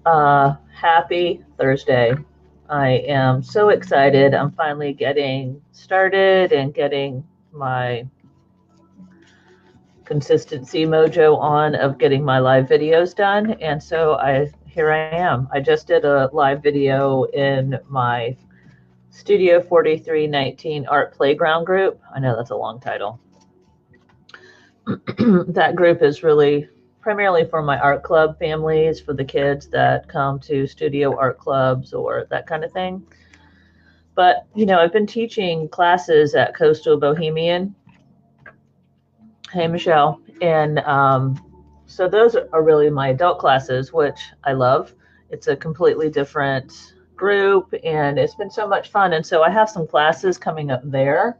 Happy Thursday. I am so excited. I'm finally getting started and getting my consistency mojo on of getting my live videos done. And so here I am. I just did a live video in my Studio 4319 Art Playground group. I know that's a long title. That group is really primarily for my art club families, for the kids that come to studio art clubs or that kind of thing. But, I've been teaching classes at Coastal Bohemian. Hey, Michelle. And so those are really my adult classes, which I love. It's a completely different group, and it's been so much fun. And so I have some classes coming up there.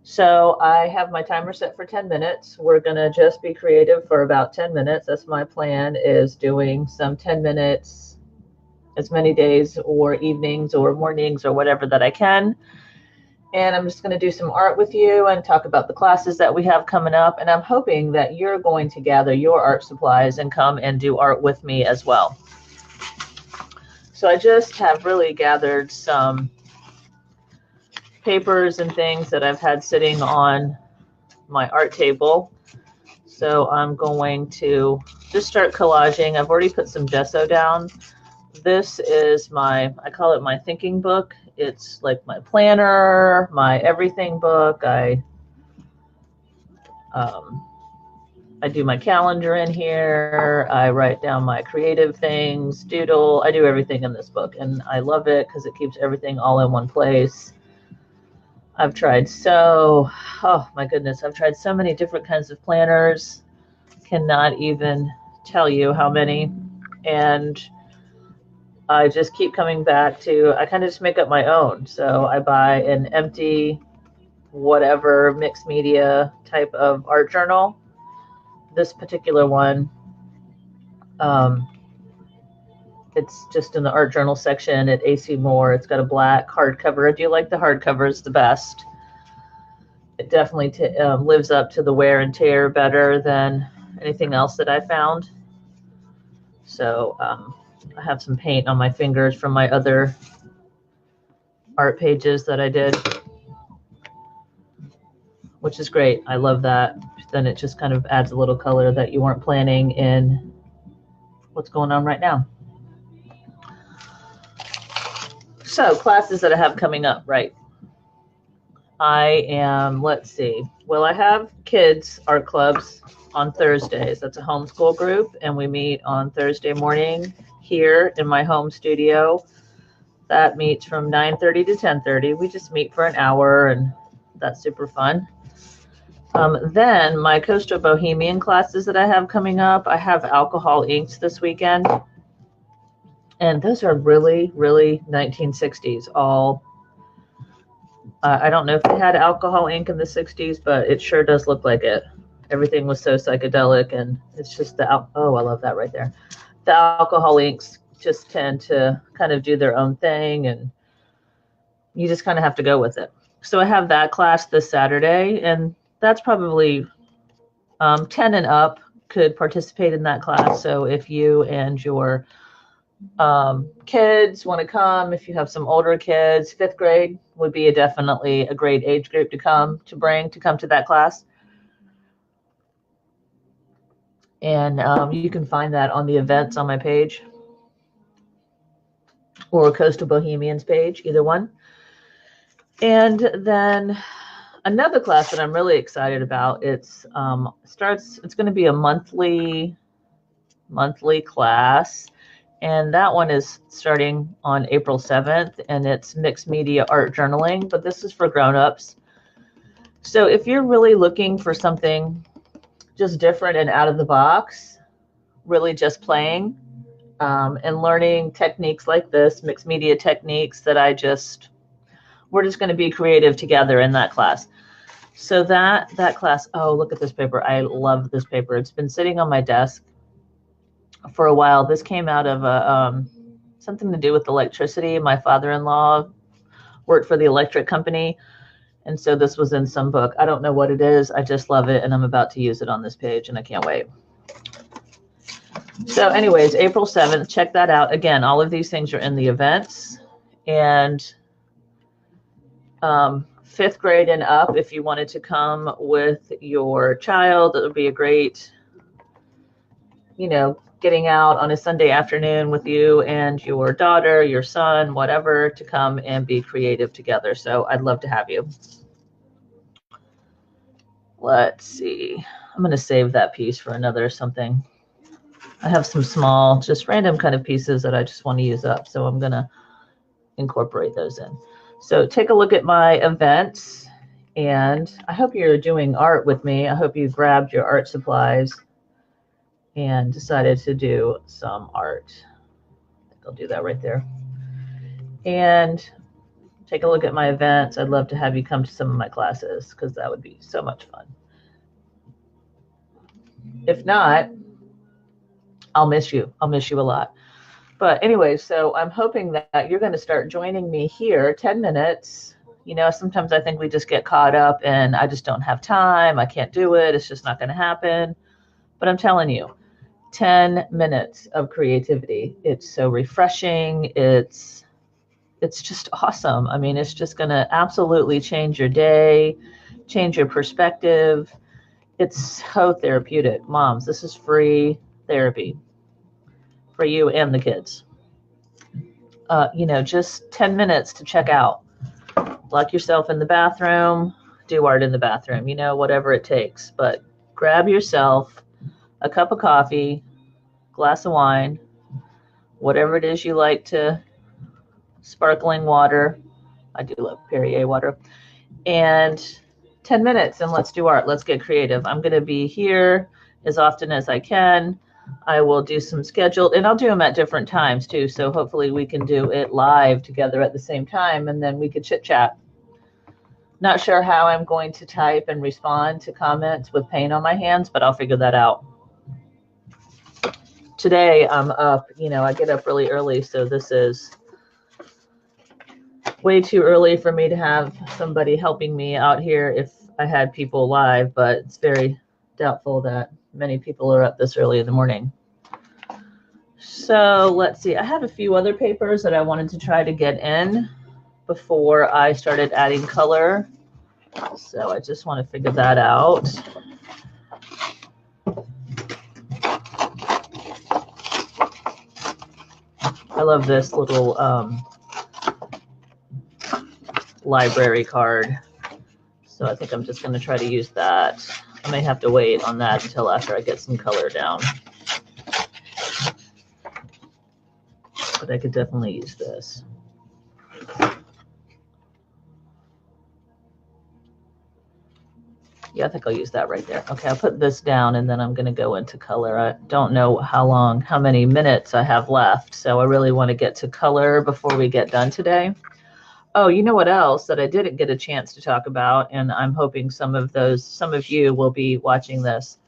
So I have my timer set for 10 minutes. We're going to just be creative for about 10 minutes. That's my plan, is doing some 10 minutes as many days or evenings or mornings or whatever that I can. And I'm just going to do some art with you and talk about the classes that we have coming up. And I'm hoping that you're going to gather your art supplies and come and do art with me as well. So I just have really gathered some papers and things that I've had sitting on my art table. So I'm going to just start collaging. I've already put some gesso down. This is I call it my thinking book. It's like my planner, my everything book. I do my calendar in here. I write down my creative things, doodle. I do everything in this book, and I love it because it keeps everything all in one place. I've tried oh my goodness, I've tried so many different kinds of planners. Cannot even tell you how many. And I just keep coming back to, I kind of just make up my own. So I buy an empty, whatever, mixed media type of art journal. This particular one, it's just in the art journal section at AC Moore. It's got a black hardcover. I do like the hardcovers the best. It definitely lives up to the wear and tear better than anything else that I found. So I have some paint on my fingers from my other art pages that I did, which is great. I love that. Then it just kind of adds a little color that you weren't planning in what's going on right now. So classes that I have coming up, right? I am, let's see. Well, I have kids art clubs on Thursdays. That's a homeschool group, and we meet on Thursday morning here in my home studio. That meets from 9:30 to 10:30. We just meet for an hour, and that's super fun. Then my Coastal Bohemian classes that I have coming up, I have alcohol inks this weekend. And those are really, really 1960s. I don't know if they had alcohol ink in the 60s, but it sure does look like it. Everything was so psychedelic, and it's just oh, I love that right there. The alcohol inks just tend to kind of do their own thing, and you just kind of have to go with it. So I have that class this Saturday, and that's probably 10 and up could participate in that class. So if you and your kids want to come, if you have some older kids, 5th grade would be definitely a great age group to come to that class. And you can find that on the events on my page or Coastal Bohemians page, either one. And then another class that I'm really excited about, it's going to be a monthly class. And that one is starting on April 7th, and it's mixed media art journaling, but this is for grown-ups. So if you're really looking for something just different and out of the box, really just playing and learning techniques like this, mixed media techniques that we're just going to be creative together in that class. So that class, oh, look at this paper. I love this paper. It's been sitting on my desk for a while. This came out of something to do with electricity. My father-in-law worked for the electric company, and so this was in some book. I don't know what it is. I just love it, and I'm about to use it on this page, and I can't wait. So anyways, April 7th, check that out. Again, all of these things are in the events. And 5th grade and up, if you wanted to come with your child, it would be a great, you know, getting out on a Sunday afternoon with you and your daughter, your son, whatever, to come and be creative together. So I'd love to have you. Let's see. I'm going to save that piece for another something. I have some small, just random kind of pieces that I just want to use up. So I'm going to incorporate those in. So take a look at my events, and I hope you're doing art with me. I hope you grabbed your art supplies and decided to do some art. I think I'll do that right there. And take a look at my events. I'd love to have you come to some of my classes because that would be so much fun. If not, I'll miss you. I'll miss you a lot. But anyway, so I'm hoping that you're going to start joining me here, 10 minutes. You know, sometimes I think we just get caught up and I just don't have time. I can't do it. It's just not going to happen. But I'm telling you, 10 minutes of creativity. It's so refreshing. It's just awesome. I mean, it's just going to absolutely change your day, change your perspective. It's so therapeutic. Moms, this is free therapy for you and the kids. You know, just 10 minutes to check out. Lock yourself in the bathroom, do art in the bathroom, you know, whatever it takes. But grab yourself a cup of coffee, glass of wine, whatever it is you like to, sparkling water. I do love Perrier water. And 10 minutes and let's do art. Let's get creative. I'm going to be here as often as I can. I will do some scheduled, and I'll do them at different times too. So hopefully we can do it live together at the same time, and then we could chit chat. Not sure how I'm going to type and respond to comments with pain on my hands, but I'll figure that out. Today I'm up, you know, I get up really early, so this is way too early for me to have somebody helping me out here if I had people live, but it's very doubtful that many people are up this early in the morning. So let's see. I have a few other papers that I wanted to try to get in before I started adding color. So I just want to figure that out. I love this little library card. So I think I'm just going to try to use that. I may have to wait on that until after I get some color down. But I could definitely use this. Yeah, I think I'll use that right there. Okay, I'll put this down and then I'm going to go into color. I don't know how many minutes I have left. So I really want to get to color before we get done today. Oh, you know what else that I didn't get a chance to talk about, and I'm hoping some of you will be watching this.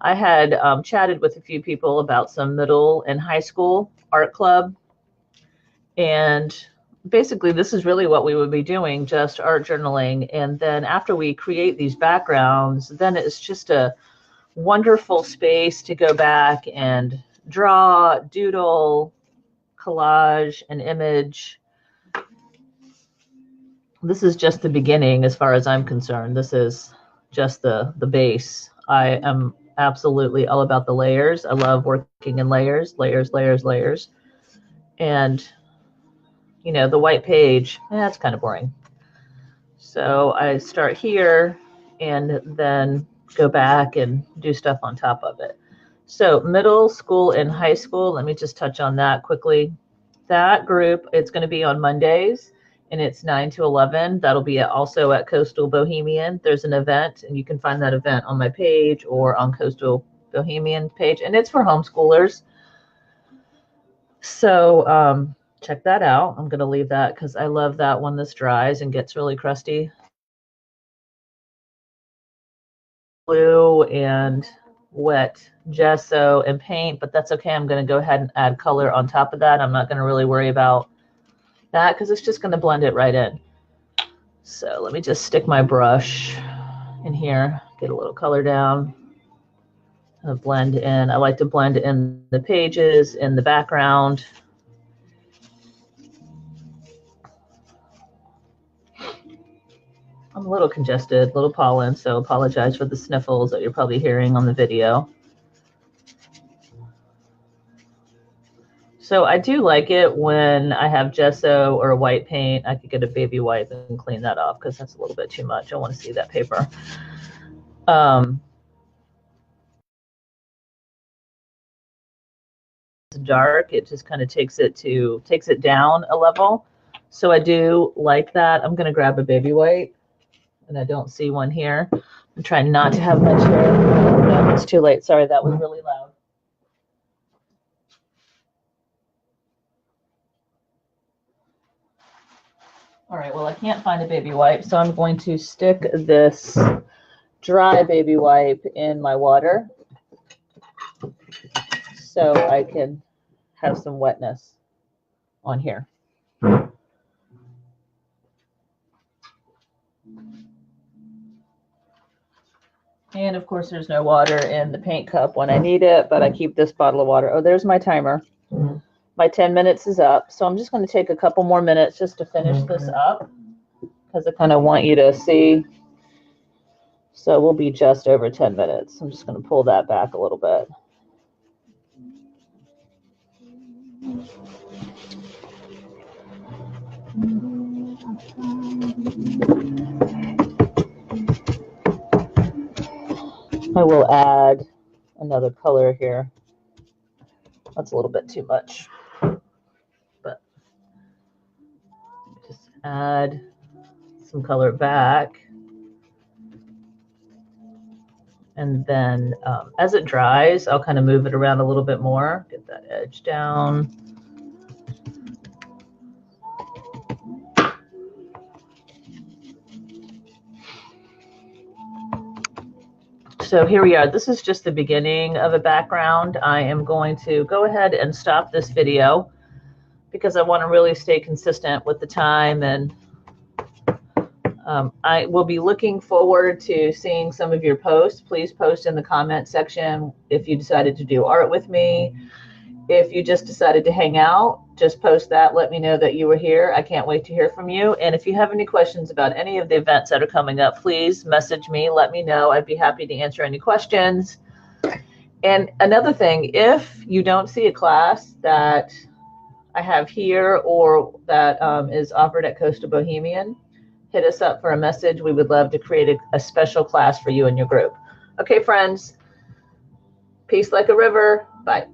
I had chatted with a few people about some middle and high school art club, and basically this is really what we would be doing, just art journaling. And then after we create these backgrounds, then it's just a wonderful space to go back and draw, doodle, collage, an image. This is just the beginning as far as I'm concerned. This is just the base. I am absolutely all about the layers. I love working in layers, layers, layers, layers. And, you know, the white page, that's kind of boring. So I start here and then go back and do stuff on top of it. So middle school and high school, let me just touch on that quickly. That group, it's going to be on Mondays. And it's 9 to 11. That'll be also at Coastal Bohemian. There's an event, and you can find that event on my page or on Coastal Bohemian page. And it's for homeschoolers. So check that out. I'm going to leave that because I love that when this dries and gets really crusty. Glue and wet gesso and paint, but that's okay. I'm going to go ahead and add color on top of that. I'm not going to really worry about that because it's just going to blend it right in. So let me just stick my brush in here, get a little color down. blend in. I like to blend in the pages, in the background. I'm a little congested, a little pollen, so apologize for the sniffles that you're probably hearing on the video. So I do like it when I have gesso or white paint. I could get a baby wipe and clean that off because that's a little bit too much. I want to see that paper. It's dark. It just kind of takes it down a level. So I do like that. I'm going to grab a baby wipe, and I don't see one here. I'm trying not to have much here. No, it's too late. Sorry, that was really loud. All right, well, I can't find a baby wipe, so I'm going to stick this dry baby wipe in my water so I can have some wetness on here. And of course, there's no water in the paint cup when I need it, but I keep this bottle of water. Oh, there's my timer. My 10 minutes is up, so I'm just going to take a couple more minutes just to finish this up because I kind of want you to see. So we'll be just over 10 minutes. I'm just going to pull that back a little bit. I will add another color here. That's a little bit too much, but just add some color back. And then as it dries, I'll kind of move it around a little bit more, get that edge down. So here we are. This is just the beginning of a background. I am going to go ahead and stop this video because I want to really stay consistent with the time, and I will be looking forward to seeing some of your posts. Please post in the comment section if you decided to do art with me. If you just decided to hang out, just post that. Let me know that you were here. I can't wait to hear from you. And if you have any questions about any of the events that are coming up, please message me. Let me know. I'd be happy to answer any questions. And another thing, if you don't see a class that I have here or that is offered at Coastal Bohemian, hit us up for a message. We would love to create a special class for you and your group. Okay, friends. Peace like a river. Bye.